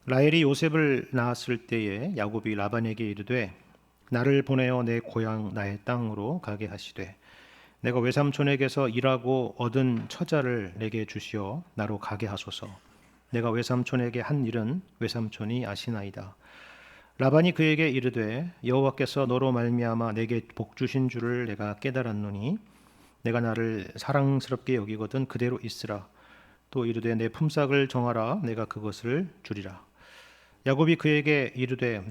라헬이 요셉을 낳았을 때에 야곱이 라반에게 이르되 나를 보내어 내 고향 나의 땅으로 가게 하시되 내가 외삼촌에게서 일하고 얻은 처자를 내게 주시어 나로 가게 하소서. 내가 외삼촌에게 한 일은 외삼촌이 아시나이다. 라반이 그에게 이르되 여호와께서 너로 말미암아 내게 복 주신 줄을 내가 깨달았노니 내가 나를 사랑스럽게 여기거든 그대로 있으라. 또 이르되 내 품삯을 정하라. 내가 그것을 주리라. 야곱이 그에게 이르되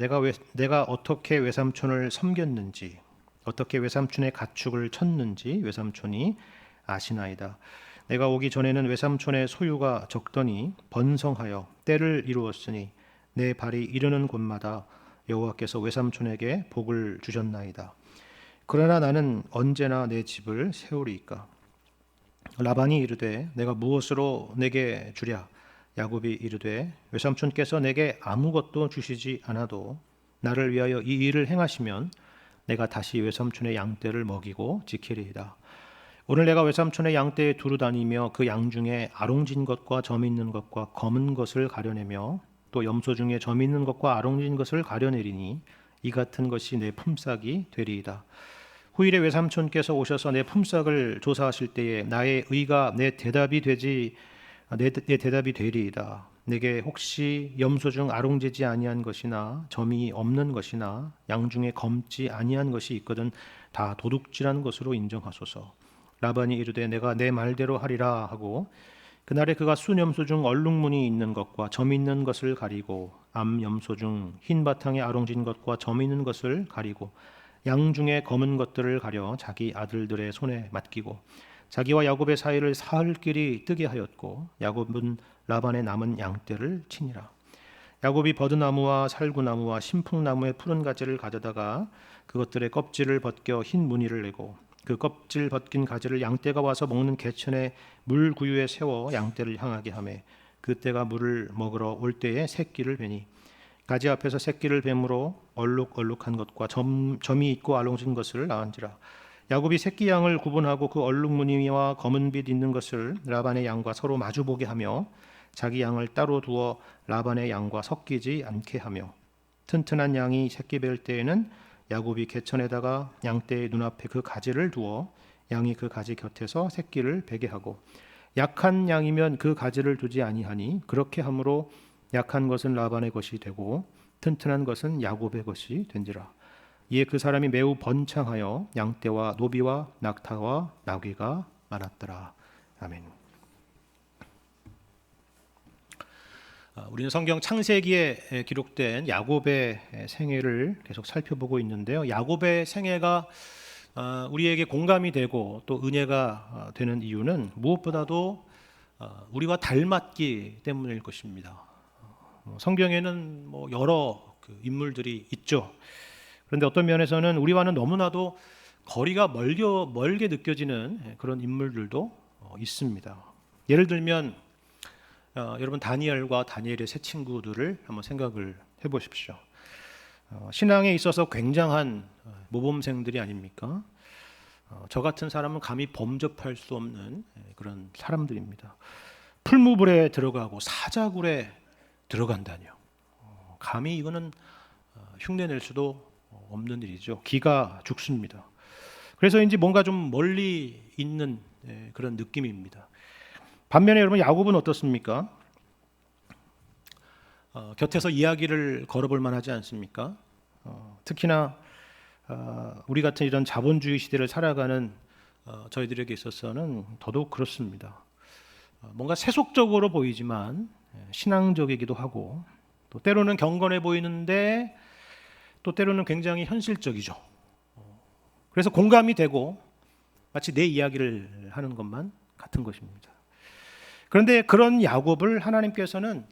내가 어떻게 외삼촌을 섬겼는지 어떻게 외삼촌의 가축을 쳤는지 외삼촌이 아시나이다. 내가 오기 전에는 외삼촌의 소유가 적더니 번성하여 때를 이루었으니 내 발이 이르는 곳마다 여호와께서 외삼촌에게 복을 주셨나이다. 그러나 나는 언제나 내 집을 세우리이까. 라반이 이르되 내가 무엇으로 내게 주랴. 야곱이 이르되 외삼촌께서 내게 아무것도 주시지 않아도 나를 위하여 이 일을 행하시면 내가 다시 외삼촌의 양떼를 먹이고 지키리이다. 오늘 내가 외삼촌의 양떼에 두루 다니며 그 양 중에 아롱진 것과 점 있는 것과 검은 것을 가려내며 또 염소 중에 점 있는 것과 아롱진 것을 가려내리니 이 같은 것이 내 품삯이 되리이다. 후일에 외삼촌께서 오셔서 내 품삯을 조사하실 때에 나의 의가 내 대답이 되리이다. 내게 혹시 염소 중 아롱지지 아니한 것이나 점이 없는 것이나 양 중에 검지 아니한 것이 있거든 다 도둑질한 것으로 인정하소서. 라반이 이르되 내가 내 말대로 하리라 하고 그날에 그가 순 염소 중 얼룩무늬 있는 것과 점 있는 것을 가리고 암 염소 중 흰 바탕에 아롱진 것과 점 있는 것을 가리고 양 중에 검은 것들을 가려 자기 아들들의 손에 맡기고 자기와 야곱의 사이를 사흘길이 뜨게 하였고 야곱은 라반의 남은 양떼를 치니라. 야곱이 버드나무와 살구나무와 신풍나무의 푸른 가지를 가져다가 그것들의 껍질을 벗겨 흰 무늬를 내고 그 껍질 벗긴 가지를 양떼가 와서 먹는 개천의 물 구유에 세워 양떼를 향하게 하매 그때가 물을 먹으러 올 때에 새끼를 베니 가지 앞에서 새끼를 뱀으로 얼룩얼룩한 것과 점이 있고 알롱진 것을 낳은지라. 야곱이 새끼 양을 구분하고 그 얼룩무늬와 검은빛 있는 것을 라반의 양과 서로 마주보게 하며 자기 양을 따로 두어 라반의 양과 섞이지 않게 하며 튼튼한 양이 새끼 뵐 때에는 야곱이 개천에다가 양떼의 눈앞에 그 가지를 두어 양이 그 가지 곁에서 새끼를 베게 하고 약한 양이면 그 가지를 두지 아니하니 그렇게 함으로 약한 것은 라반의 것이 되고 튼튼한 것은 야곱의 것이 된지라. 이에 그 사람이 매우 번창하여 양떼와 노비와 낙타와 나귀가 많았더라. 아멘. 우리는 성경 창세기에 기록된 야곱의 생애를 계속 살펴보고 있는데요. 야곱의 생애가 우리에게 공감이 되고 또 은혜가 되는 이유는 무엇보다도 우리와 닮았기 때문일 것입니다. 성경에는 여러 인물들이 있죠. 그런데 어떤 면에서는 우리와는 너무나도 거리가 멀게 느껴지는 그런 인물들도 있습니다. 예를 들면 여러분 다니엘과 다니엘의 세 친구들을 한번 생각을 해보십시오. 신앙에 있어서 굉장한 모범생들이 아닙니까? 저 같은 사람은 감히 범접할 수 없는 그런 사람들입니다. 풀무불에 들어가고 사자굴에 들어간다니요. 감히 이거는 흉내낼 수도 없는 일이죠. 기가 죽습니다. 그래서인지 뭔가 좀 멀리 있는 그런 느낌입니다. 반면에 여러분 야곱은 어떻습니까? 곁에서 이야기를 걸어볼 만하지 않습니까? 특히나 우리 같은 이런 자본주의 시대를 살아가는 저희들에게 있어서는 더더욱 그렇습니다. 뭔가 세속적으로 보이지만 신앙적이기도 하고 또 때로는 경건해 보이는데 또 때로는 굉장히 현실적이죠. 그래서 공감이 되고 마치 내 이야기를 하는 것만 같은 것입니다. 그런데 그런 야곱을 하나님께서는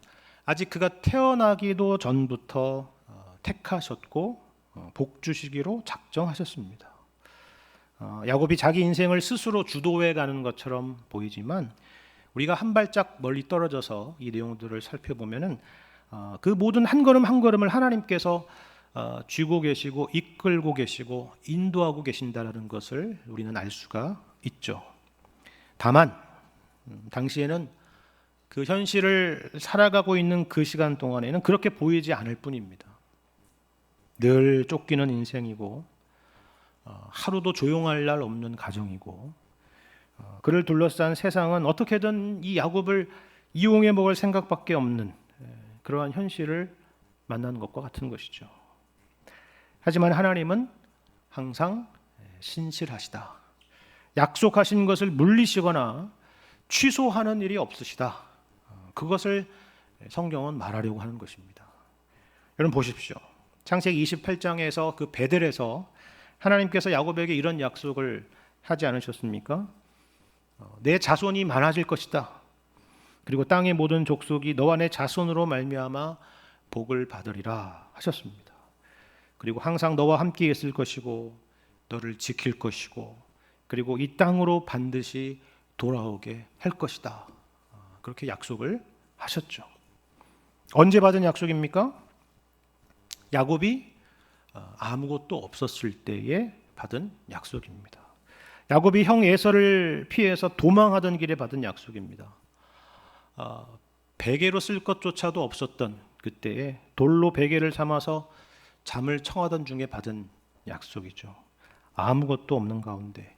아직 그가 태어나기도 전부터 택하셨고 복 주시기로 작정하셨습니다. 야곱이 자기 인생을 스스로 주도해 가는 것처럼 보이지만 우리가 한 발짝 멀리 떨어져서 이 내용들을 살펴보면은 그 모든 한 걸음 한 걸음을 하나님께서 쥐고 계시고 이끌고 계시고 인도하고 계신다는 것을 우리는 알 수가 있죠. 다만 당시에는 그 현실을 살아가고 있는 그 시간 동안에는 그렇게 보이지 않을 뿐입니다. 늘 쫓기는 인생이고 하루도 조용할 날 없는 가정이고 그를 둘러싼 세상은 어떻게든 이 야곱을 이용해 먹을 생각밖에 없는 그러한 현실을 만난 것과 같은 것이죠. 하지만 하나님은 항상 신실하시다. 약속하신 것을 물리시거나 취소하는 일이 없으시다. 그것을 성경은 말하려고 하는 것입니다. 여러분 보십시오. 창세기 28장에서 그 베델에서 하나님께서 야곱에게 이런 약속을 하지 않으셨습니까? 내 자손이 많아질 것이다. 그리고 땅의 모든 족속이 너와 내 자손으로 말미암아 복을 받으리라 하셨습니다. 그리고 항상 너와 함께 있을 것이고 너를 지킬 것이고 그리고 이 땅으로 반드시 돌아오게 할 것이다. 그렇게 약속을 하셨죠. 언제 받은 약속입니까? 야곱이 아무것도 없었을 때에 받은 약속입니다. 야곱이 형 에서를 피해서 도망하던 길에 받은 약속입니다. 베개로 쓸 것조차도 없었던 그때에 돌로 베개를 삼아서 잠을 청하던 중에 받은 약속이죠. 아무것도 없는 가운데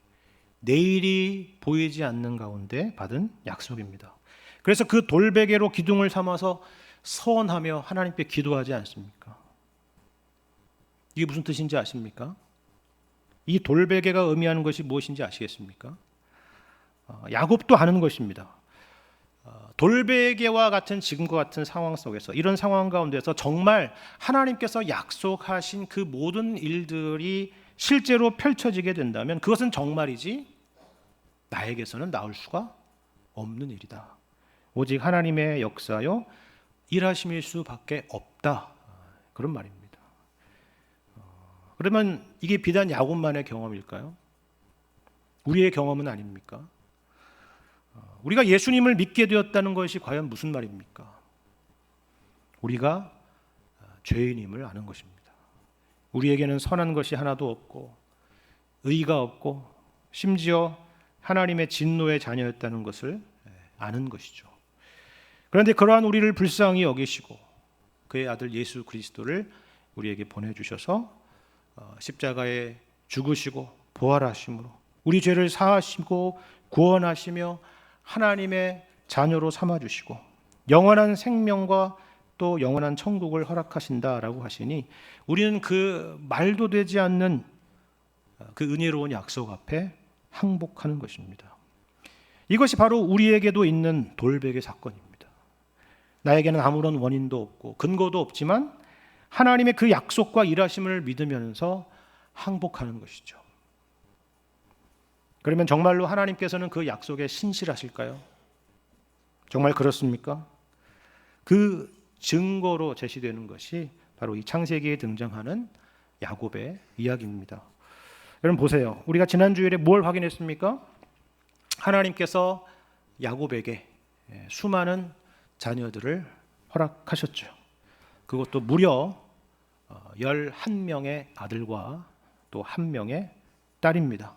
내일이 보이지 않는 가운데 받은 약속입니다. 그래서 그 돌베개로 기둥을 삼아서 서원하며 하나님께 기도하지 않습니까? 이게 무슨 뜻인지 아십니까? 이 돌베개가 의미하는 것이 무엇인지 아시겠습니까? 야곱도 아는 것입니다. 돌베개와 같은 지금과 같은 상황 속에서 이런 상황 가운데서 정말 하나님께서 약속하신 그 모든 일들이 실제로 펼쳐지게 된다면 그것은 정말이지 나에게서는 나올 수가 없는 일이다. 오직 하나님의 역사요 일하심일 수밖에 없다. 그런 말입니다. 그러면 이게 비단 야곱만의 경험일까요? 우리의 경험은 아닙니까? 우리가 예수님을 믿게 되었다는 것이 과연 무슨 말입니까? 우리가 죄인임을 아는 것입니다. 우리에게는 선한 것이 하나도 없고 의가 없고 심지어 하나님의 진노의 자녀였다는 것을 아는 것이죠. 그런데 그러한 우리를 불쌍히 여기시고 그의 아들 예수 그리스도를 우리에게 보내주셔서 십자가에 죽으시고 부활하심으로 우리 죄를 사하시고 구원하시며 하나님의 자녀로 삼아주시고 영원한 생명과 또 영원한 천국을 허락하신다라고 하시니 우리는 그 말도 되지 않는 그 은혜로운 약속 앞에 항복하는 것입니다. 이것이 바로 우리에게도 있는 돌베개 사건입니다. 나에게는 아무런 원인도 없고 근거도 없지만 하나님의 그 약속과 일하심을 믿으면서 항복하는 것이죠. 그러면 정말로 하나님께서는 그 약속에 신실하실까요? 정말 그렇습니까? 그 증거로 제시되는 것이 바로 이 창세기에 등장하는 야곱의 이야기입니다. 여러분 보세요. 우리가 지난 주일에 뭘 확인했습니까? 하나님께서 야곱에게 수많은 자녀들을 허락하셨죠. 그것도 무려 11명의 아들과 또 1명의 딸입니다.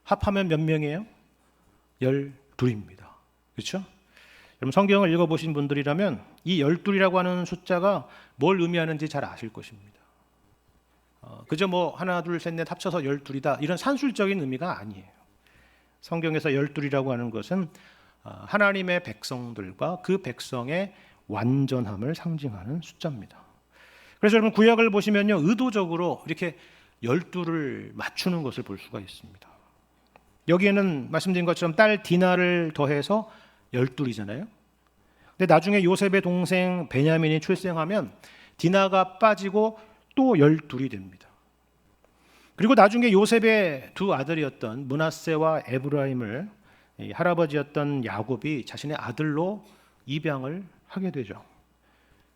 합하면 몇 명이에요? 12입니다. 그렇죠? 여러분 성경을 읽어보신 분들이라면 이 12이라고 하는 숫자가 뭘 의미하는지 잘 아실 것입니다. 그저 뭐 하나 둘 셋 넷 합쳐서 12이다 이런 산술적인 의미가 아니에요. 성경에서 12이라고 하는 것은 하나님의 백성들과 그 백성의 완전함을 상징하는 숫자입니다. 그래서 여러분 구약을 보시면요 의도적으로 이렇게 12를 맞추는 것을 볼 수가 있습니다. 여기에는 말씀드린 것처럼 딸 디나를 더해서 12이잖아요. 근데 나중에 요셉의 동생 베냐민이 출생하면 디나가 빠지고 또 12이 됩니다. 그리고 나중에 요셉의 두 아들이었던 므낫세와 에브라임을 할아버지였던 야곱이 자신의 아들로 입양을 하게 되죠.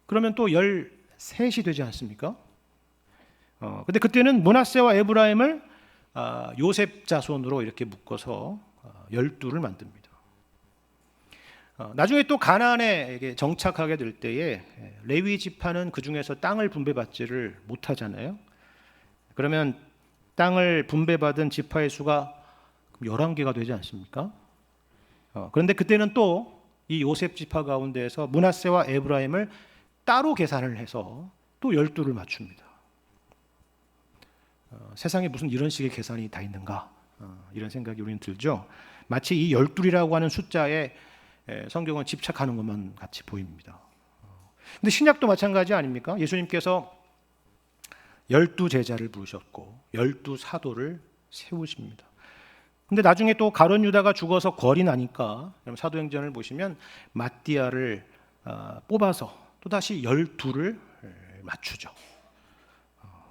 그러면 또 13이 되지 않습니까? 근데 그때는 므낫세와 에브라임을 요셉 자손으로 이렇게 묶어서 12를 만듭니다. 나중에 또 가나안에 정착하게 될 때에 레위 지파는 그 중에서 땅을 분배받지를 못하잖아요. 그러면 땅을 분배받은 지파의 수가 11개가 되지 않습니까? 그런데 그때는 또 이 요셉 지파 가운데에서 므낫세와 에브라임을 따로 계산을 해서 또 12를 맞춥니다. 세상에 무슨 이런 식의 계산이 다 있는가? 이런 생각이 우리는 들죠. 마치 이 12이라고 하는 숫자에 성경은 집착하는 것만 같이 보입니다. 근데 신약도 마찬가지 아닙니까? 예수님께서 12제자를 부르셨고 12사도를 세우십니다. 근데 나중에 또 가룟 유다가 죽어서 거리 나니까 사도행전을 보시면 마띠아를 뽑아서 또다시 12를 맞추죠.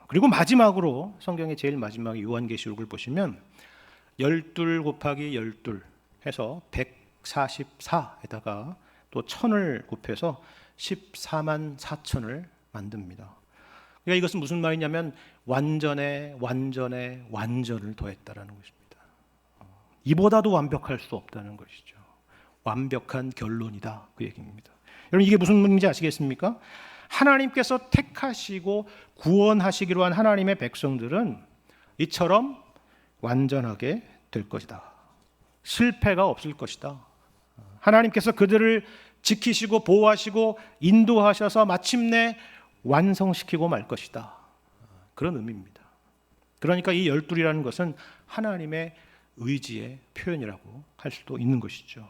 그리고 마지막으로 성경의 제일 마지막 요한계시록을 보시면 12 곱하기 12 해서 144에다가 또 1000을 곱해서 14만 4천을 만듭니다. 그러니까 이것은 무슨 말이냐면 완전에 완전을 더했다라는 것입니다. 이보다도 완벽할 수 없다는 것이죠. 완벽한 결론이다, 그 얘기입니다. 여러분, 이게 무슨 의미인지 아시겠습니까? 하나님께서 택하시고 구원하시기로 한 하나님의 백성들은 이처럼 완전하게 될 것이다. 실패가 없을 것이다. 하나님께서 그들을 지키시고 보호하시고 인도하셔서 마침내 완성시키고 말 것이다. 그런 의미입니다. 그러니까 이 12이라는 것은 하나님의 의지의 표현이라고 할 수도 있는 것이죠.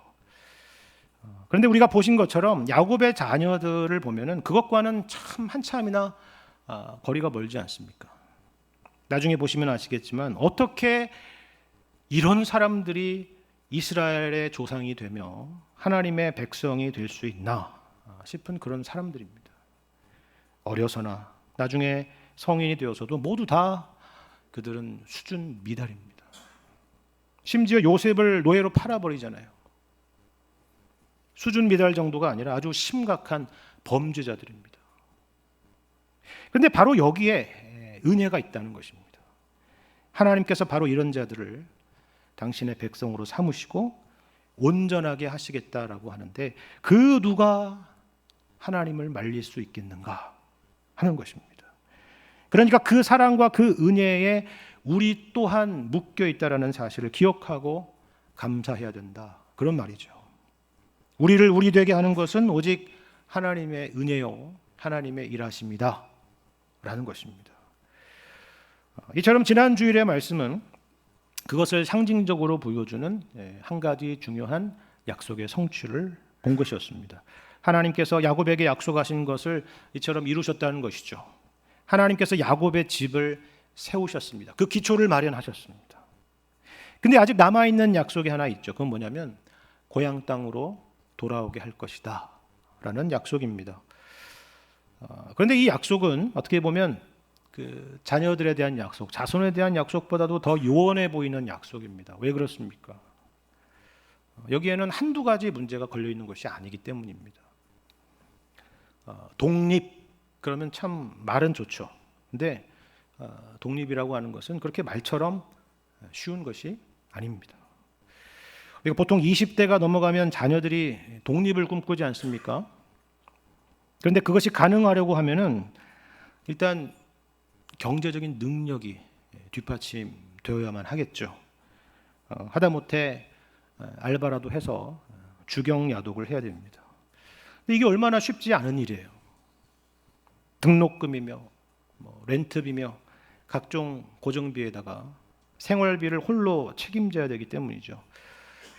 그런데 우리가 보신 것처럼 야곱의 자녀들을 보면은 그것과는 참 한참이나 거리가 멀지 않습니까? 나중에 보시면 아시겠지만 어떻게 이런 사람들이 이스라엘의 조상이 되며 하나님의 백성이 될 수 있나 싶은 그런 사람들입니다. 어려서나 나중에 성인이 되어서도 모두 다 그들은 수준 미달입니다. 심지어 요셉을 노예로 팔아버리잖아요. 수준 미달 정도가 아니라 아주 심각한 범죄자들입니다. 그런데 바로 여기에 은혜가 있다는 것입니다. 하나님께서 바로 이런 자들을 당신의 백성으로 삼으시고 온전하게 하시겠다라고 하는데 그 누가 하나님을 말릴 수 있겠는가 하는 것입니다. 그러니까 그 사랑과 그 은혜에 우리 또한 묶여 있다라는 사실을 기억하고 감사해야 된다. 그런 말이죠. 우리를 우리 되게 하는 것은 오직 하나님의 은혜요, 하나님의 일하심이다 라는 것입니다. 이처럼 지난 주일의 말씀은 그것을 상징적으로 보여주는 한 가지 중요한 약속의 성취를 본 것이었습니다. 하나님께서 야곱에게 약속하신 것을 이처럼 이루셨다는 것이죠. 하나님께서 야곱의 집을 세우셨습니다. 그 기초를 마련하셨습니다. 근데 아직 남아있는 약속이 하나 있죠. 그건 뭐냐면 고향 땅으로 돌아오게 할 것이다 라는 약속입니다. 그런데 이 약속은 어떻게 보면 그 자녀들에 대한 약속, 자손에 대한 약속보다도 더 요원해 보이는 약속입니다. 왜 그렇습니까? 여기에는 한두 가지 문제가 걸려 있는 것이 아니기 때문입니다. 독립, 그러면 참 말은 좋죠. 근데 독립이라고 하는 것은 그렇게 말처럼 쉬운 것이 아닙니다. 그러니까 보통 20대가 넘어가면 자녀들이 독립을 꿈꾸지 않습니까? 그런데 그것이 가능하려고 하면은 일단 경제적인 능력이 뒷받침되어야만 하겠죠. 하다못해 알바라도 해서 주경야독을 해야 됩니다. 근데 이게 얼마나 쉽지 않은 일이에요. 등록금이며 렌트비며 각종 고정비에다가 생활비를 홀로 책임져야 되기 때문이죠.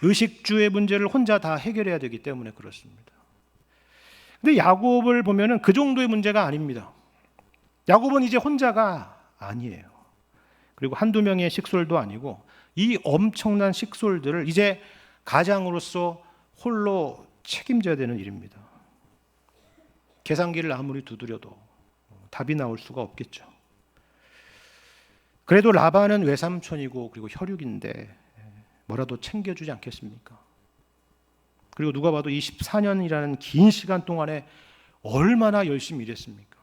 의식주의 문제를 혼자 다 해결해야 되기 때문에 그렇습니다. 근데 야곱을 보면은 그 정도의 문제가 아닙니다. 야곱은 이제 혼자가 아니에요. 그리고 한두 명의 식솔도 아니고 이 엄청난 식솔들을 이제 가장으로서 홀로 책임져야 되는 일입니다. 계산기를 아무리 두드려도 답이 나올 수가 없겠죠. 그래도 라반은 외삼촌이고 그리고 혈육인데 뭐라도 챙겨주지 않겠습니까? 그리고 누가 봐도 24년이라는 긴 시간 동안에 얼마나 열심히 일했습니까?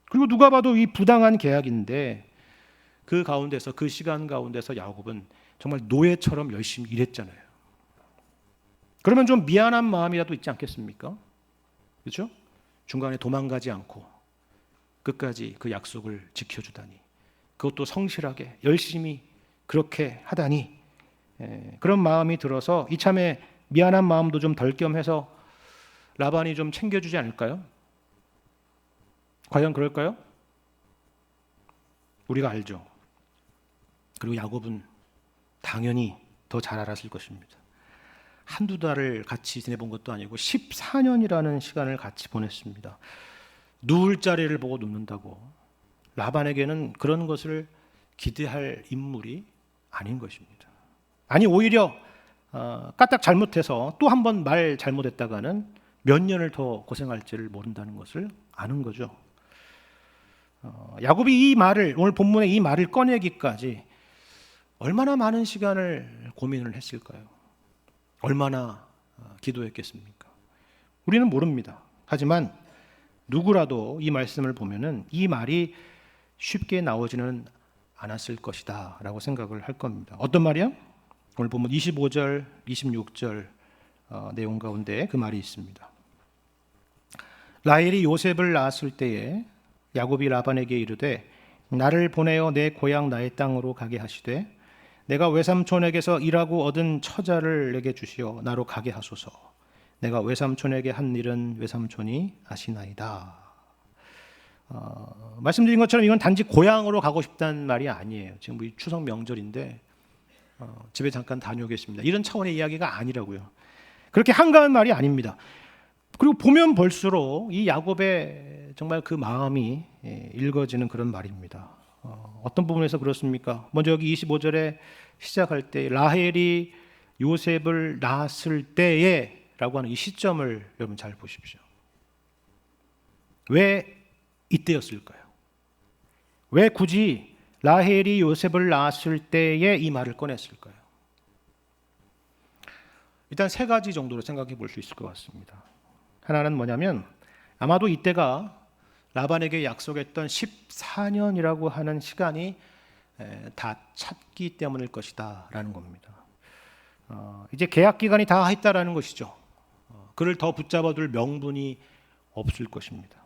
그리고 누가 봐도 이 부당한 계약인데 그 가운데서, 그 시간 가운데서 야곱은 정말 노예처럼 열심히 일했잖아요. 그러면 좀 미안한 마음이라도 있지 않겠습니까? 그렇죠? 중간에 도망가지 않고 끝까지 그 약속을 지켜주다니, 그것도 성실하게 열심히 그렇게 하다니, 그런 마음이 들어서 이참에 미안한 마음도 좀 덜 겸해서 라반이 좀 챙겨주지 않을까요? 과연 그럴까요? 우리가 알죠. 그리고 야곱은 당연히 더 잘 알았을 것입니다. 한두 달을 같이 지내본 것도 아니고 14년이라는 시간을 같이 보냈습니다. 누울 자리를 보고 눕는다고 라반에게는 그런 것을 기대할 인물이 아닌 것입니다. 아니 오히려 까딱 잘못해서 또 한 번 말 잘못했다가는 몇 년을 더 고생할지를 모른다는 것을 아는 거죠. 야곱이 이 말을, 오늘 본문에 이 말을 꺼내기까지 얼마나 많은 시간을 고민을 했을까요? 얼마나 기도했겠습니까? 우리는 모릅니다. 하지만 누구라도 이 말씀을 보면은 이 말이 쉽게 나오지는 않았을 것이다 라고 생각을 할 겁니다. 어떤 말이요? 오늘 보면 25절, 26절 내용 가운데 그 말이 있습니다. 라헬이 요셉을 낳았을 때에 야곱이 라반에게 이르되 나를 보내어 내 고향 나의 땅으로 가게 하시되 내가 외삼촌에게서 일하고 얻은 처자를 내게 주시어 나로 가게 하소서. 내가 외삼촌에게 한 일은 외삼촌이 아시나이다. 말씀드린 것처럼 이건 단지 고향으로 가고 싶다는 말이 아니에요. 지금 우리 추석 명절인데 집에 잠깐 다녀오겠습니다. 이런 차원의 이야기가 아니라고요. 그렇게 한가한 말이 아닙니다. 그리고 보면 볼수록 이 야곱의 정말 그 마음이 읽어지는 그런 말입니다. 어떤 부분에서 그렇습니까? 먼저 여기 25절에 시작할 때 라헬이 요셉을 낳았을 때에 라고 하는 이 시점을 여러분 잘 보십시오. 왜 이때였을까요? 왜 굳이 라헬이 요셉을 낳았을 때에 이 말을 꺼냈을까요? 일단 세 가지 정도로 생각해 볼 수 있을 것 같습니다. 하나는 뭐냐면 아마도 이때가 라반에게 약속했던 14년이라고 하는 시간이 다 찼기 때문일 것이다 라는 겁니다. 이제 계약 기간이 다 했다라는 것이죠. 그를 더 붙잡아둘 명분이 없을 것입니다.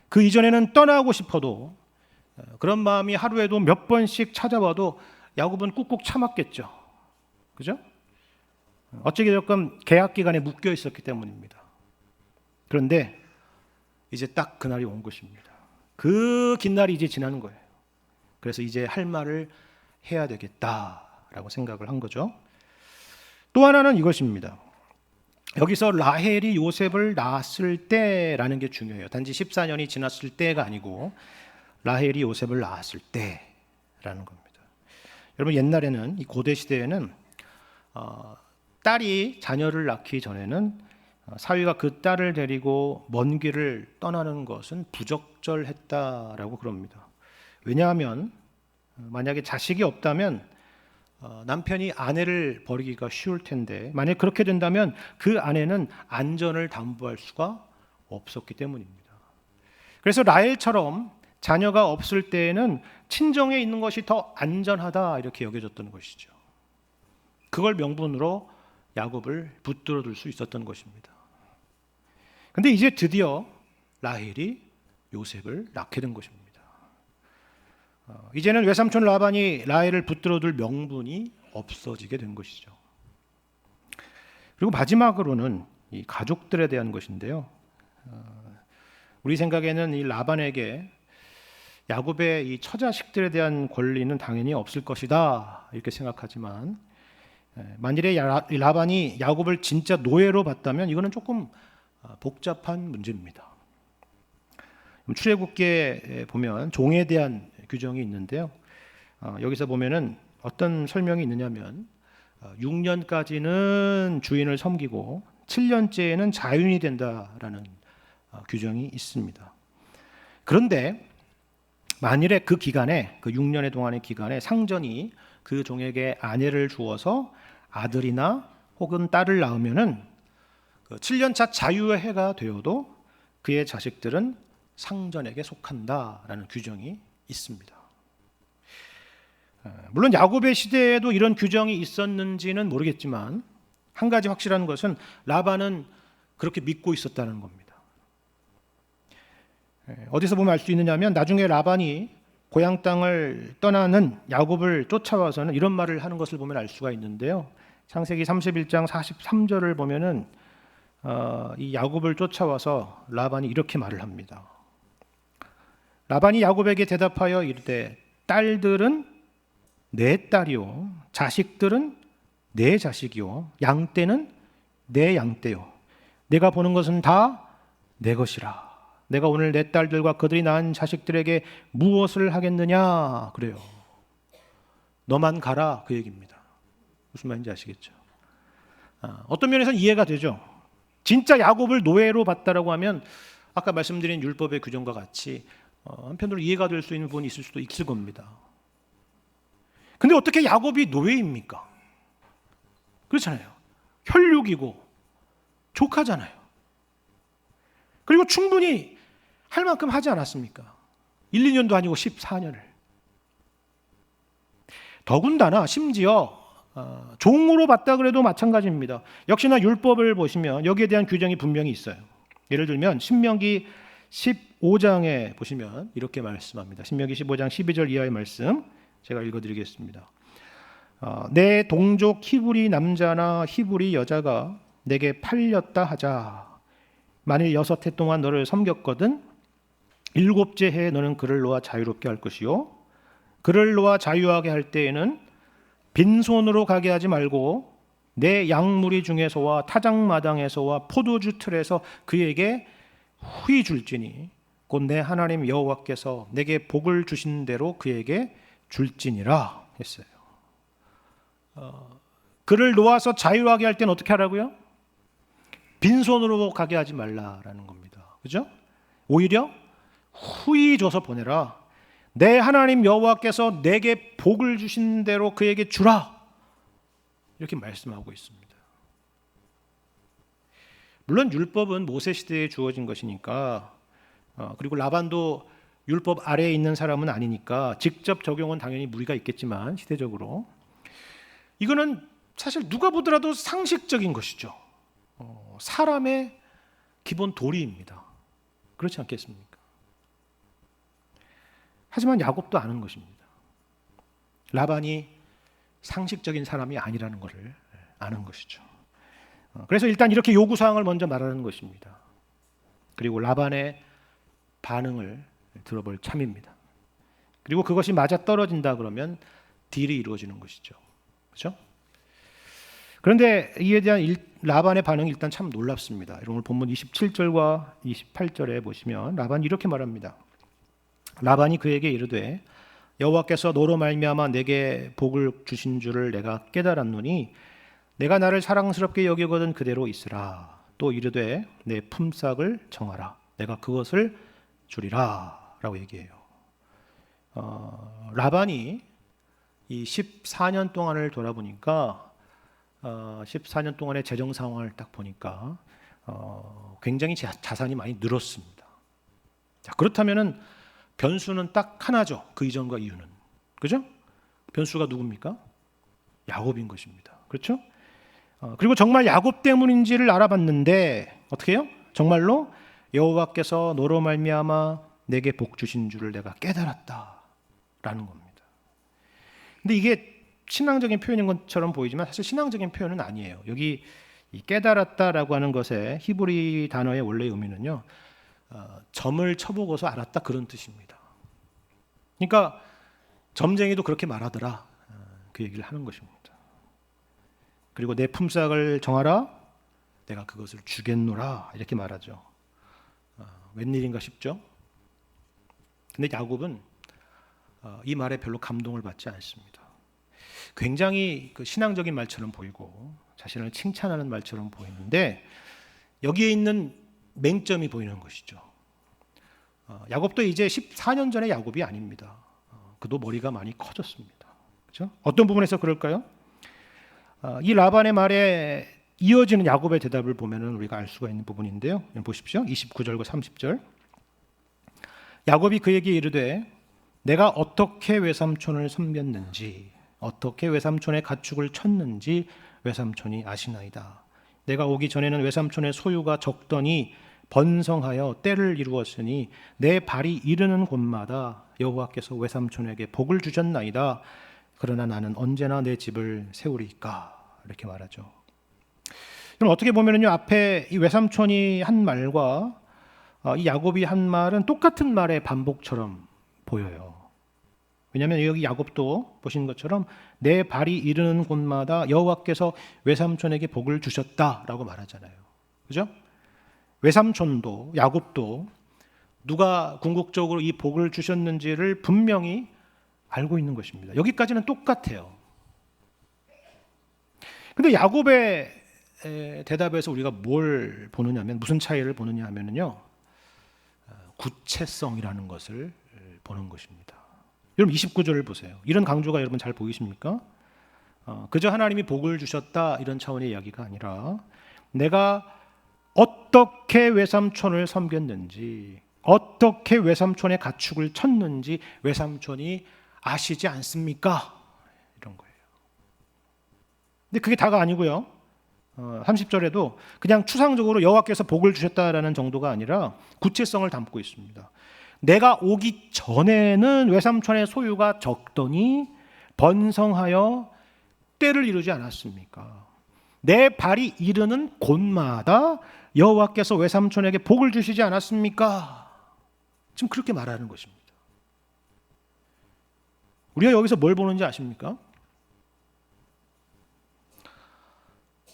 그 이전에는 떠나고 싶어도 그런 마음이 하루에도 몇 번씩 찾아와도 야곱은 꾹꾹 참았겠죠. 그죠? 어찌되었건 계약 기간에 묶여 있었기 때문입니다. 그런데 이제 딱 그날이 온 것입니다. 그 긴 날이 이제 지나는 거예요. 그래서 이제 할 말을 해야 되겠다라고 생각을 한 거죠. 또 하나는 이것입니다. 여기서 라헬이 요셉을 낳았을 때라는 게 중요해요. 단지 14년이 지났을 때가 아니고 라헬이 요셉을 낳았을 때라는 겁니다. 여러분 옛날에는 이 고대 시대에는 딸이 자녀를 낳기 전에는 사위가 그 딸을 데리고 먼 길을 떠나는 것은 부적절했다라고 그럽니다. 왜냐하면 만약에 자식이 없다면 남편이 아내를 버리기가 쉬울 텐데 만약 그렇게 된다면 그 아내는 안전을 담보할 수가 없었기 때문입니다. 그래서 라헬처럼 자녀가 없을 때에는 친정에 있는 것이 더 안전하다 이렇게 여겨졌던 것이죠. 그걸 명분으로 야곱을 붙들어 둘 수 있었던 것입니다. 근데 이제 드디어 라헬이 요셉을 낳게 된 것입니다. 이제는 외삼촌 라반이 라헬을 붙들어둘 명분이 없어지게 된 것이죠. 그리고 마지막으로는 이 가족들에 대한 것인데요. 우리 생각에는 이 라반에게 야곱의 이 처자식들에 대한 권리는 당연히 없을 것이다 이렇게 생각하지만 만일에 라반이 야곱을 진짜 노예로 봤다면 이거는 조금 복잡한 문제입니다. 출애굽기에 보면 종에 대한 규정이 있는데요. 여기서 보면은 어떤 설명이 있느냐면 6년까지는 주인을 섬기고 7년째에는 자유인이 된다라는 규정이 있습니다. 그런데 만일에 그 기간에 그 6년의 동안의 기간에 상전이 그 종에게 아내를 주어서 아들이나 혹은 딸을 낳으면은 7년차 자유의 해가 되어도 그의 자식들은 상전에게 속한다라는 규정이 있습니다. 물론 야곱의 시대에도 이런 규정이 있었는지는 모르겠지만 한 가지 확실한 것은 라반은 그렇게 믿고 있었다는 겁니다. 어디서 보면 알 수 있느냐면 나중에 라반이 고향 땅을 떠나는 야곱을 쫓아와서는 이런 말을 하는 것을 보면 알 수가 있는데요. 창세기 31장 43절을 보면은 이 야곱을 쫓아와서 라반이 이렇게 말을 합니다. 라반이 야곱에게 대답하여 이르되 딸들은 내 딸이요 자식들은 내 자식이요 양떼는 내 양떼요 내가 보는 것은 다 내 것이라. 내가 오늘 내 딸들과 그들이 낳은 자식들에게 무엇을 하겠느냐 그래요. 너만 가라 그 얘기입니다. 무슨 말인지 아시겠죠? 어떤 면에서는 이해가 되죠. 진짜 야곱을 노예로 봤다라고 하면 아까 말씀드린 율법의 규정과 같이 한편으로 이해가 될 수 있는 부분이 있을 수도 있을 겁니다. 근데 어떻게 야곱이 노예입니까? 그렇잖아요. 혈육이고 조카잖아요. 그리고 충분히 할 만큼 하지 않았습니까? 1, 2년도 아니고 14년을. 더군다나 심지어 종으로 봤다 그래도 마찬가지입니다. 역시나 율법을 보시면 여기에 대한 규정이 분명히 있어요. 예를 들면 신명기 15장에 보시면 이렇게 말씀합니다. 신명기 15장 12절 이하의 말씀 제가 읽어드리겠습니다. 내 동족 히브리 남자나 히브리 여자가 내게 팔렸다 하자. 만일 6해 동안 너를 섬겼거든 7째 해에 너는 그를 놓아 자유롭게 할 것이요 그를 놓아 자유하게 할 때에는 빈손으로 가게 하지 말고 내 양무리 중에서와 타작마당에서와 포도주 틀에서 그에게 후히 줄지니 곧 내 하나님 여호와께서 내게 복을 주신 대로 그에게 줄지니라 했어요. 그를 놓아서 자유하게 할 때는 어떻게 하라고요? 빈손으로 가게 하지 말라라는 겁니다. 그죠? 오히려 후히 줘서 보내라. 내 하나님 여호와께서 내게 복을 주신 대로 그에게 주라. 이렇게 말씀하고 있습니다. 물론 율법은 모세 시대에 주어진 것이니까 그리고 라반도 율법 아래에 있는 사람은 아니니까 직접 적용은 당연히 무리가 있겠지만 시대적으로 이거는 사실 누가 보더라도 상식적인 것이죠. 사람의 기본 도리입니다. 그렇지 않겠습니까? 하지만 야곱도 아는 것입니다. 라반이 상식적인 사람이 아니라는 것을 아는 것이죠. 그래서 일단 이렇게 요구사항을 먼저 말하는 것입니다. 그리고 라반의 반응을 들어볼 참입니다. 그리고 그것이 맞아떨어진다 그러면 딜이 이루어지는 것이죠. 그렇죠? 그런데 이에 대한 라반의 반응이 일단 참 놀랍습니다. 오늘 본문 27절과 28절에 보시면 라반이 이렇게 말합니다. 라반이 그에게 이르되 여호와께서 너로 말미암아 내게 복을 주신 줄을 내가 깨달았노니 내가 나를 사랑스럽게 여기거든 그대로 있으라. 또 이르되 내 품삯을 정하라. 내가 그것을 주리라 라고 얘기해요. 라반이 이 14년 동안을 돌아보니까 14년 동안의 재정 상황을 딱 보니까 굉장히 자산이 많이 늘었습니다. 자, 그렇다면은 변수는 딱 하나죠. 그 이전과 이후는. 그죠? 변수가 누굽니까? 야곱인 것입니다. 그렇죠? 그리고 정말 야곱 때문인지를 알아봤는데 어떻게 해요? 정말로 여호와께서 너로 말미암아 내게 복 주신 줄을 내가 깨달았다라는 겁니다. 근데 이게 신앙적인 표현인 것처럼 보이지만 사실 신앙적인 표현은 아니에요. 여기 이 깨달았다라고 하는 것의 히브리 단어의 원래 의미는요, 점을 쳐보고서 알았다 그런 뜻입니다. 그러니까 점쟁이도 그렇게 말하더라 그 얘기를 하는 것입니다. 그리고 내 품삯을 정하라, 내가 그것을 주겠노라 이렇게 말하죠. 웬일인가 싶죠. 근데 야곱은 이 말에 별로 감동을 받지 않습니다. 굉장히 그 신앙적인 말처럼 보이고 자신을 칭찬하는 말처럼 보이는데 여기에 있는 맹점이 보이는 것이죠. 야곱도 이제 14년 전의 야곱이 아닙니다. 그도 머리가 많이 커졌습니다. 그렇죠? 어떤 부분에서 그럴까요? 이 라반의 말에 이어지는 야곱의 대답을 보면은 우리가 알 수가 있는 부분인데요. 보십시오. 29절과 30절. 야곱이 그에게 이르되 내가 어떻게 외삼촌을 섬겼는지 어떻게 외삼촌의 가축을 쳤는지 외삼촌이 아시나이다. 내가 오기 전에는 외삼촌의 소유가 적더니 번성하여 때를 이루었으니 내 발이 이르는 곳마다 여호와께서 외삼촌에게 복을 주셨나이다. 그러나 나는 언제나 내 집을 세우리까 이렇게 말하죠. 그럼 어떻게 보면은요, 앞에 이 외삼촌이 한 말과 이 야곱이 한 말은 똑같은 말의 반복처럼 보여요. 왜냐하면 여기 야곱도 보시는 것처럼 내 발이 이르는 곳마다 여호와께서 외삼촌에게 복을 주셨다라고 말하잖아요. 그죠? 외삼촌도 야곱도 누가 궁극적으로 이 복을 주셨는지를 분명히 알고 있는 것입니다. 여기까지는 똑같아요. 근데 야곱의 대답에서 우리가 뭘 보느냐면, 무슨 차이를 보느냐 하면요, 구체성이라는 것을 보는 것입니다. 여러분 29절을 보세요. 이런 강조가 여러분 잘 보이십니까? 그저 하나님이 복을 주셨다 이런 차원의 이야기가 아니라 내가 어떻게 외삼촌을 섬겼는지, 어떻게 외삼촌의 가축을 쳤는지 외삼촌이 아시지 않습니까? 이런 거예요. 근데 그게 다가 아니고요. 30절에도 그냥 추상적으로 여호와께서 복을 주셨다라는 정도가 아니라 구체성을 담고 있습니다. 내가 오기 전에는 외삼촌의 소유가 적더니 번성하여 때를 이루지 않았습니까? 내 발이 이르는 곳마다 여호와께서 외삼촌에게 복을 주시지 않았습니까? 지금 그렇게 말하는 것입니다. 우리가 여기서 뭘 보는지 아십니까?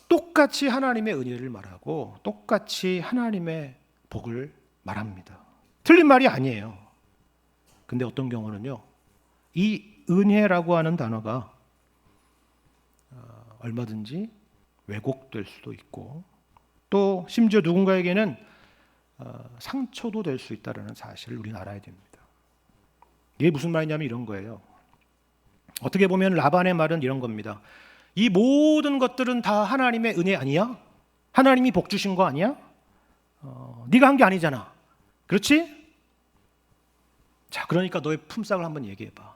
똑같이 하나님의 은혜를 말하고 똑같이 하나님의 복을 말합니다. 틀린 말이 아니에요. 근데 어떤 경우는요, 이 은혜라고 하는 단어가 얼마든지 왜곡될 수도 있고 또 심지어 누군가에게는 상처도 될 수 있다는 사실을 우리는 알아야 됩니다. 이게 무슨 말이냐면 이런 거예요. 어떻게 보면 라반의 말은 이런 겁니다. 이 모든 것들은 다 하나님의 은혜 아니야? 하나님이 복 주신 거 아니야? 네가 한 게 아니잖아. 그렇지? 자, 그러니까 너의 품삯을 한번 얘기해봐.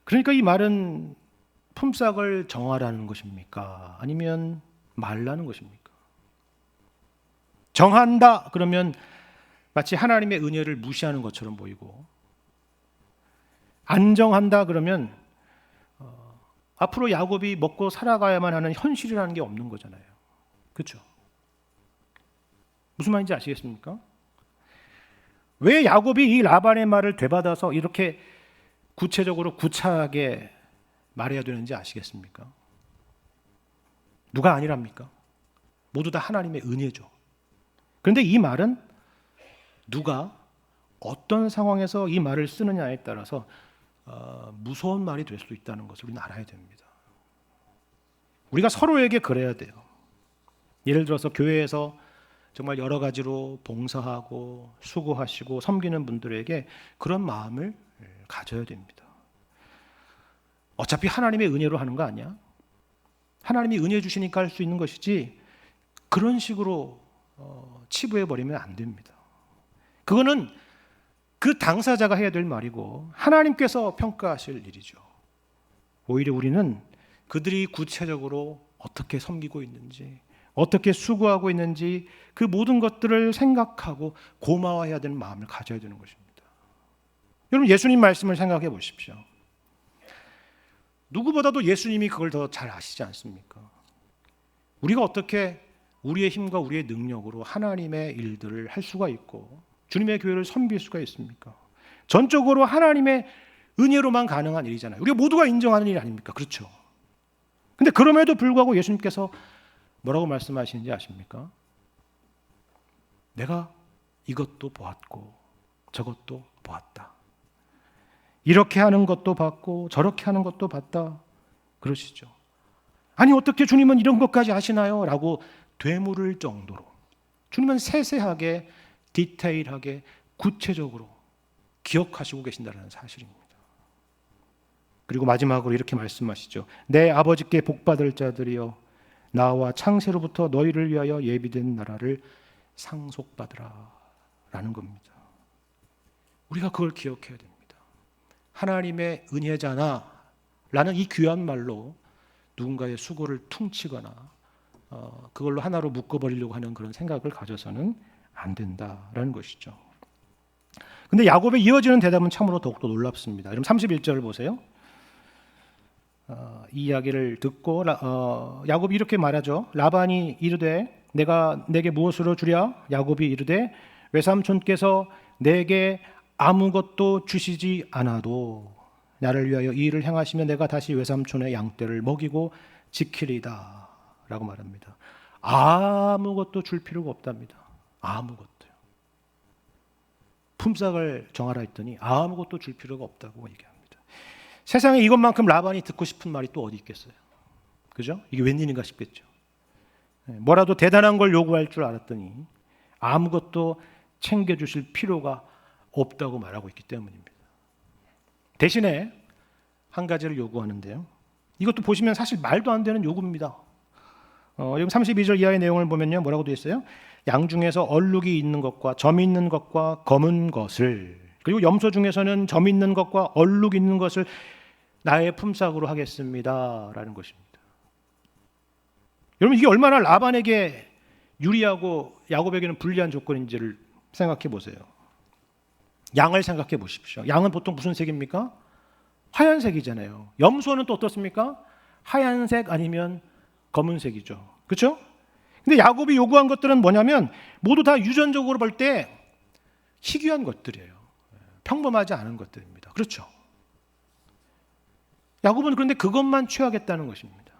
그러니까 이 말은 품삯을 정하라는 것입니까? 아니면 말라는 것입니까? 정한다 그러면 마치 하나님의 은혜를 무시하는 것처럼 보이고, 안 정한다 그러면 앞으로 야곱이 먹고 살아가야만 하는 현실이라는 게 없는 거잖아요. 그렇죠? 무슨 말인지 아시겠습니까? 왜 야곱이 이 라반의 말을 되받아서 이렇게 구체적으로 구차하게 말해야 되는지 아시겠습니까? 누가 아니랍니까? 모두 다 하나님의 은혜죠. 그런데 이 말은 누가 어떤 상황에서 이 말을 쓰느냐에 따라서 무서운 말이 될 수도 있다는 것을 우리는 알아야 됩니다. 우리가 서로에게 그래야 돼요. 예를 들어서 교회에서 정말 여러 가지로 봉사하고 수고하시고 섬기는 분들에게 그런 마음을 가져야 됩니다. 어차피 하나님의 은혜로 하는 거 아니야? 하나님이 은혜 주시니까 할 수 있는 것이지 그런 식으로 치부해버리면 안 됩니다. 그거는 그 당사자가 해야 될 말이고 하나님께서 평가하실 일이죠. 오히려 우리는 그들이 구체적으로 어떻게 섬기고 있는지, 어떻게 수고하고 있는지 그 모든 것들을 생각하고 고마워해야 되는 마음을 가져야 되는 것입니다. 여러분 예수님 말씀을 생각해 보십시오. 누구보다도 예수님이 그걸 더 잘 아시지 않습니까? 우리가 어떻게 우리의 힘과 우리의 능력으로 하나님의 일들을 할 수가 있고 주님의 교회를 섬길 수가 있습니까? 전적으로 하나님의 은혜로만 가능한 일이잖아요. 우리가 모두가 인정하는 일 아닙니까? 그렇죠? 근데 그럼에도 불구하고 예수님께서 뭐라고 말씀하시는지 아십니까? 내가 이것도 보았고 저것도 보았다. 이렇게 하는 것도 봤고 저렇게 하는 것도 봤다. 그러시죠. 아니 어떻게 주님은 이런 것까지 아시나요? 라고 되물을 정도로 주님은 세세하게 디테일하게 구체적으로 기억하시고 계신다는 사실입니다. 그리고 마지막으로 이렇게 말씀하시죠. 내 아버지께 복받을 자들이여 나와 창세로부터 너희를 위하여 예비된 나라를 상속받으라 라는 겁니다. 우리가 그걸 기억해야 됩니다. 하나님의 은혜잖아 라는 이 귀한 말로 누군가의 수고를 퉁치거나 그걸로 하나로 묶어버리려고 하는 그런 생각을 가져서는 안 된다라는 것이죠. 근데 야곱의 이어지는 대답은 참으로 더욱더 놀랍습니다. 여러분 31절을 보세요. 이 이야기를 듣고 야곱이 이렇게 말하죠. 라반이 이르되 내가 내게 무엇으로 주랴? 야곱이 이르되 외삼촌께서 내게 아무것도 주시지 않아도 나를 위하여 이 일을 행하시면 내가 다시 외삼촌의 양떼를 먹이고 지키리다 라고 말합니다. 아무것도 줄 필요가 없답니다. 아무것도요. 품삯을 정하라 했더니 아무것도 줄 필요가 없다고 얘기합니다. 세상에 이것만큼 라반이 듣고 싶은 말이 또 어디 있겠어요? 그죠? 이게 웬일인가 싶겠죠. 뭐라도 대단한 걸 요구할 줄 알았더니 아무것도 챙겨주실 필요가 없다고 말하고 있기 때문입니다. 대신에 한 가지를 요구하는데요. 이것도 보시면 사실 말도 안 되는 요구입니다. 여기 32절 이하의 내용을 보면요. 뭐라고 되어 있어요? 양 중에서 얼룩이 있는 것과 점이 있는 것과 검은 것을, 그리고 염소 중에서는 점 있는 것과 얼룩 있는 것을 나의 품삯으로 하겠습니다 라는 것입니다. 여러분, 이게 얼마나 라반에게 유리하고 야곱에게는 불리한 조건인지를 생각해 보세요. 양을 생각해 보십시오. 양은 보통 무슨 색입니까? 하얀색이잖아요. 염소는 또 어떻습니까? 하얀색 아니면 검은색이죠. 그렇죠? 근데 야곱이 요구한 것들은 뭐냐면 모두 다 유전적으로 볼 때 희귀한 것들이에요. 평범하지 않은 것들입니다. 그렇죠? 야곱은 그런데 그것만 취하겠다는 것입니다.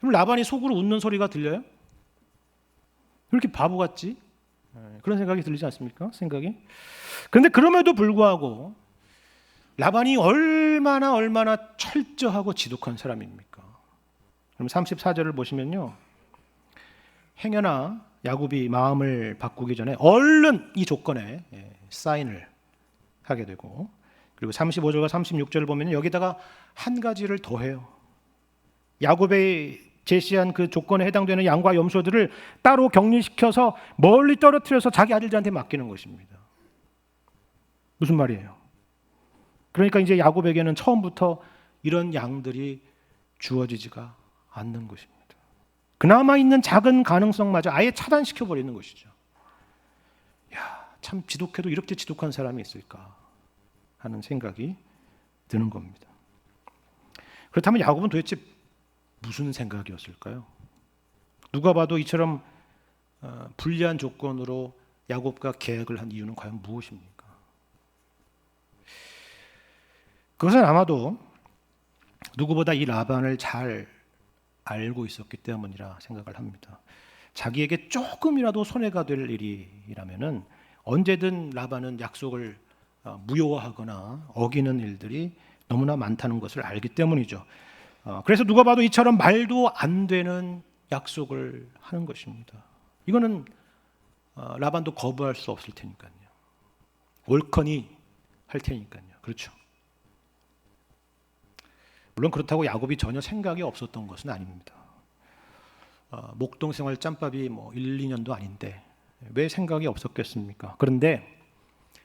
그럼 라반이 속으로 웃는 소리가 들려요? 왜 이렇게 바보 같지? 그런 생각이 들리지 않습니까? 생각이. 그런데 그럼에도 불구하고 라반이 얼마나 철저하고 지독한 사람입니까? 그럼 34절을 보시면요. 행여나 야곱이 마음을 바꾸기 전에 얼른 이 조건에 사인을 하게 되고, 그리고 35절과 36절을 보면 여기다가 한 가지를 더해요. 야곱의 제시한 그 조건에 해당되는 양과 염소들을 따로 격리시켜서 멀리 떨어뜨려서 자기 아들들한테 맡기는 것입니다. 무슨 말이에요? 그러니까 이제 야곱에게는 처음부터 이런 양들이 주어지지가 않는 것입니다. 그나마 있는 작은 가능성마저 아예 차단시켜 버리는 것이죠. 야, 참 지독해도 이렇게 지독한 사람이 있을까 하는 생각이 드는 겁니다. 그렇다면 야곱은 도대체 무슨 생각이었을까요? 누가 봐도 이처럼 불리한 조건으로 야곱과 계약을 한 이유는 과연 무엇입니까? 그것은 아마도 누구보다 이 라반을 잘 알고 있었기 때문이라 생각을 합니다. 자기에게 조금이라도 손해가 될 일이라면은 언제든 라반은 약속을 무효화하거나 어기는 일들이 너무나 많다는 것을 알기 때문이죠. 그래서 누가 봐도 이처럼 말도 안 되는 약속을 하는 것입니다. 이거는 라반도 거부할 수 없을 테니까요. 옳거니 할 테니까요. 그렇죠. 물론 그렇다고 야곱이 전혀 생각이 없었던 것은 아닙니다. 목동 생활 짬밥이 1, 2년도 아닌데 왜 생각이 없었겠습니까? 그런데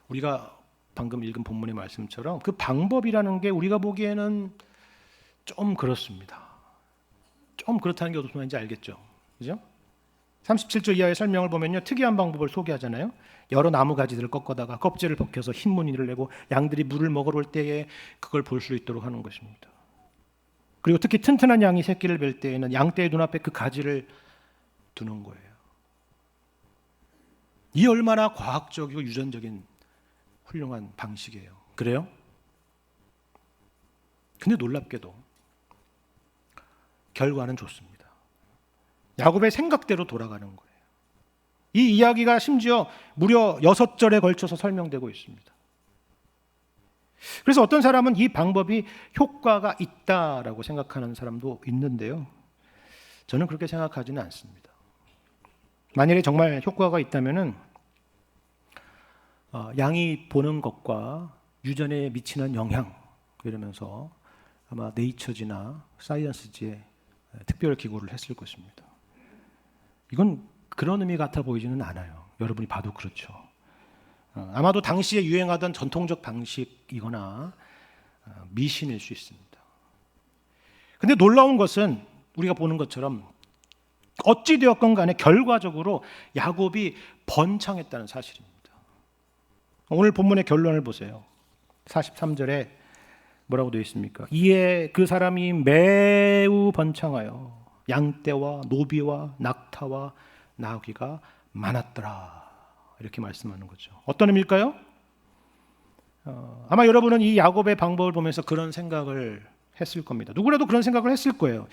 우리가 방금 읽은 본문의 말씀처럼 그 방법이라는 게 우리가 보기에는 좀 그렇습니다. 좀 그렇다는 게 어떤 말인지 알겠죠? 그죠? 37절 이하의 설명을 보면요, 특이한 방법을 소개하잖아요. 여러 나무 가지들을 꺾어다가 껍질을 벗겨서 흰 무늬를 내고 양들이 물을 먹으러 올 때에 그걸 볼 수 있도록 하는 것입니다. 그리고 특히 튼튼한 양이 새끼를 뵐 때에는 양떼의 눈앞에 그 가지를 두는 거예요. 이 얼마나 과학적이고 유전적인 훌륭한 방식이에요. 그래요? 근데 놀랍게도 결과는 좋습니다. 야곱의 생각대로 돌아가는 거예요. 이 이야기가 심지어 무려 6절에 걸쳐서 설명되고 있습니다. 그래서 어떤 사람은 이 방법이 효과가 있다라고 생각하는 사람도 있는데요. 저는 그렇게 생각하지는 않습니다. 만일에 정말 효과가 있다면은 양이 보는 것과 유전에 미치는 영향, 이러면서 아마 네이처지나 사이언스지에 특별 기고를 했을 것입니다. 이건 그런 의미 같아 보이지는 않아요. 여러분이 봐도 그렇죠. 아마도 당시에 유행하던 전통적 방식이거나 미신일 수 있습니다. 근데 놀라운 것은 우리가 보는 것처럼 어찌 되었건 간에 결과적으로 야곱이 번창했다는 사실입니다. 오늘 본문의 결론을 보세요. 43절에 뭐라고 되어 있습니까? 이에 그 사람이 매우 번창하여 양떼와 노비와 낙타와 나귀가 많았더라. 이렇게 말씀하는 거죠. 어떤 의미일까요? 아마 여러분은 이 야곱의 방법을 보면서 그런 생각을 했을 겁니다. 누구라도 그런 생각을 했을 거예요.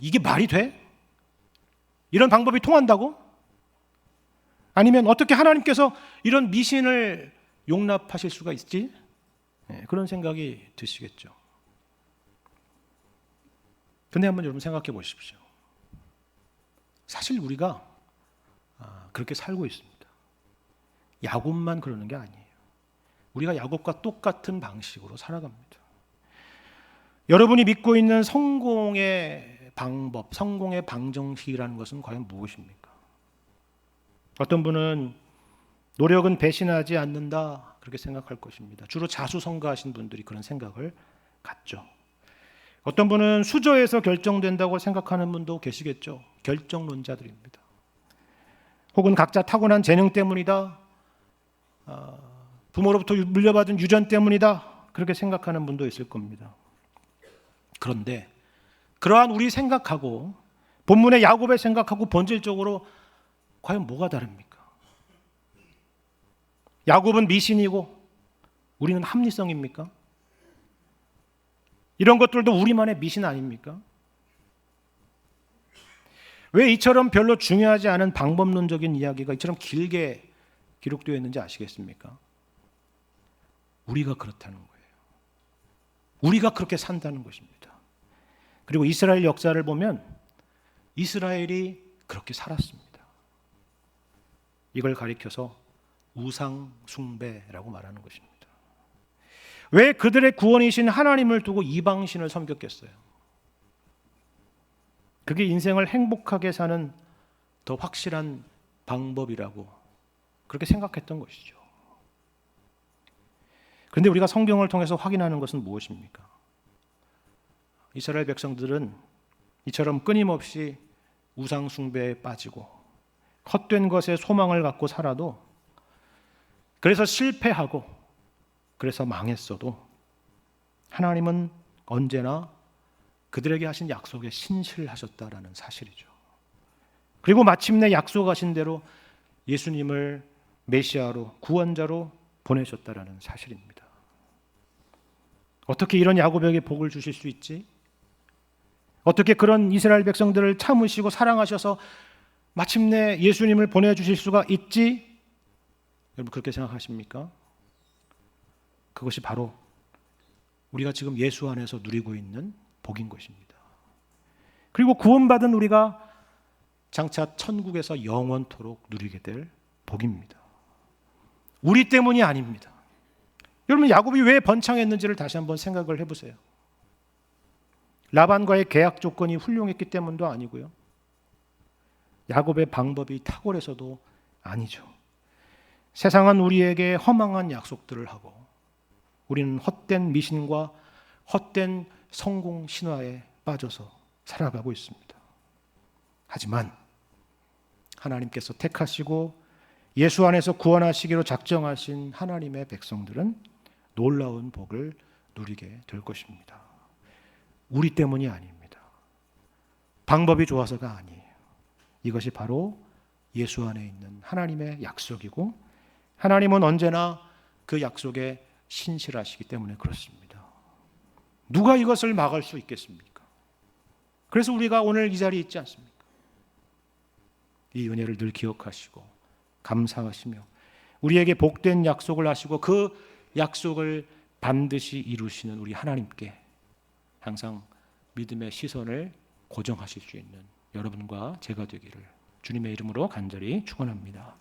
이게 말이 돼? 이런 방법이 통한다고? 아니면 어떻게 하나님께서 이런 미신을 용납하실 수가 있지? 그런 생각이 드시겠죠. 근데 한번 여러분 생각해 보십시오. 사실 우리가 그렇게 살고 있습니다. 야곱만 그러는 게 아니에요. 우리가 야곱과 똑같은 방식으로 살아갑니다. 여러분이 믿고 있는 성공의 방법, 성공의 방정식이라는 것은 과연 무엇입니까? 어떤 분은 노력은 배신하지 않는다 그렇게 생각할 것입니다. 주로 자수성가하신 분들이 그런 생각을 갖죠. 어떤 분은 수저에서 결정된다고 생각하는 분도 계시겠죠. 결정론자들입니다. 혹은 각자 타고난 재능 때문이다, 부모로부터 물려받은 유전 때문이다 그렇게 생각하는 분도 있을 겁니다. 그런데 그러한 우리 생각하고 본문의 야곱의 생각하고 본질적으로 과연 뭐가 다릅니까? 야곱은 미신이고 우리는 합리성입니까? 이런 것들도 우리만의 미신 아닙니까? 왜 이처럼 별로 중요하지 않은 방법론적인 이야기가 이처럼 길게 기록되어 있는지 아시겠습니까? 우리가 그렇다는 거예요. 우리가 그렇게 산다는 것입니다. 그리고 이스라엘 역사를 보면 이스라엘이 그렇게 살았습니다. 이걸 가리켜서 우상 숭배라고 말하는 것입니다. 왜 그들의 구원이신 하나님을 두고 이방신을 섬겼겠어요? 그게 인생을 행복하게 사는 더 확실한 방법이라고 그렇게 생각했던 것이죠. 그런데 우리가 성경을 통해서 확인하는 것은 무엇입니까? 이스라엘 백성들은 이처럼 끊임없이 우상 숭배에 빠지고 헛된 것에 소망을 갖고 살아도, 그래서 실패하고 그래서 망했어도 하나님은 언제나 그들에게 하신 약속에 신실하셨다라는 사실이죠. 그리고 마침내 약속하신 대로 예수님을 메시아로, 구원자로 보내셨다라는 사실입니다. 어떻게 이런 야곱에게 복을 주실 수 있지? 어떻게 그런 이스라엘 백성들을 참으시고 사랑하셔서 마침내 예수님을 보내주실 수가 있지? 여러분 그렇게 생각하십니까? 그것이 바로 우리가 지금 예수 안에서 누리고 있는 복인 것입니다. 그리고 구원받은 우리가 장차 천국에서 영원토록 누리게 될 복입니다. 우리 때문이 아닙니다. 여러분 야곱이 왜 번창했는지를 다시 한번 생각을 해보세요. 라반과의 계약 조건이 훌륭했기 때문도 아니고요. 야곱의 방법이 탁월해서도 아니죠. 세상은 우리에게 허망한 약속들을 하고 우리는 헛된 미신과 헛된 성공 신화에 빠져서 살아가고 있습니다. 하지만 하나님께서 택하시고 예수 안에서 구원하시기로 작정하신 하나님의 백성들은 놀라운 복을 누리게 될 것입니다. 우리 때문이 아닙니다. 방법이 좋아서가 아니에요. 이것이 바로 예수 안에 있는 하나님의 약속이고 하나님은 언제나 그 약속에 신실하시기 때문에 그렇습니다. 누가 이것을 막을 수 있겠습니까? 그래서 우리가 오늘 이 자리에 있지 않습니까? 이 은혜를 늘 기억하시고 감사하시며 우리에게 복된 약속을 하시고 그 약속을 반드시 이루시는 우리 하나님께 항상 믿음의 시선을 고정하실 수 있는 여러분과 제가 되기를 주님의 이름으로 간절히 축원합니다.